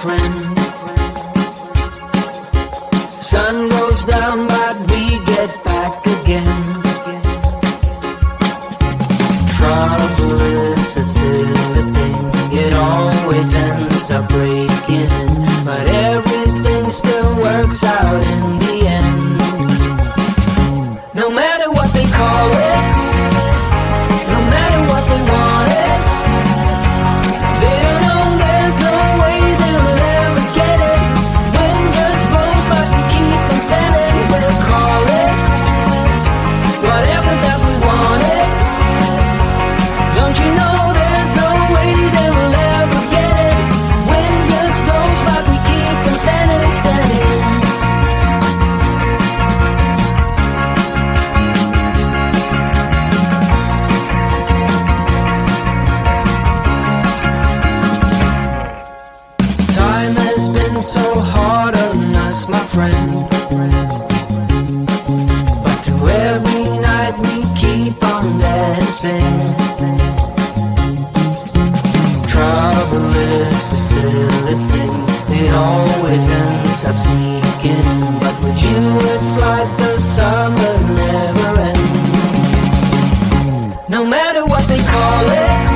friend. Sun goes down but we get back again. Trouble is a silly thing, it always ends up breaking, but everything still works out in the end. No matter what they call it, no matter what they want it, they don't know there's no way they'll ever get it. Wind just blows but we keep on standing. We'll call it whatever that we want it. Don't you know there's no way they'll ever get it. Wind just blows but we keep on standing, standing. Time has been so hard on us, my friend, but through every night we keep on dancing. Trouble is a silly thing, it always ends up sneaking, but with you it's like the summer never ends. No matter what they call it,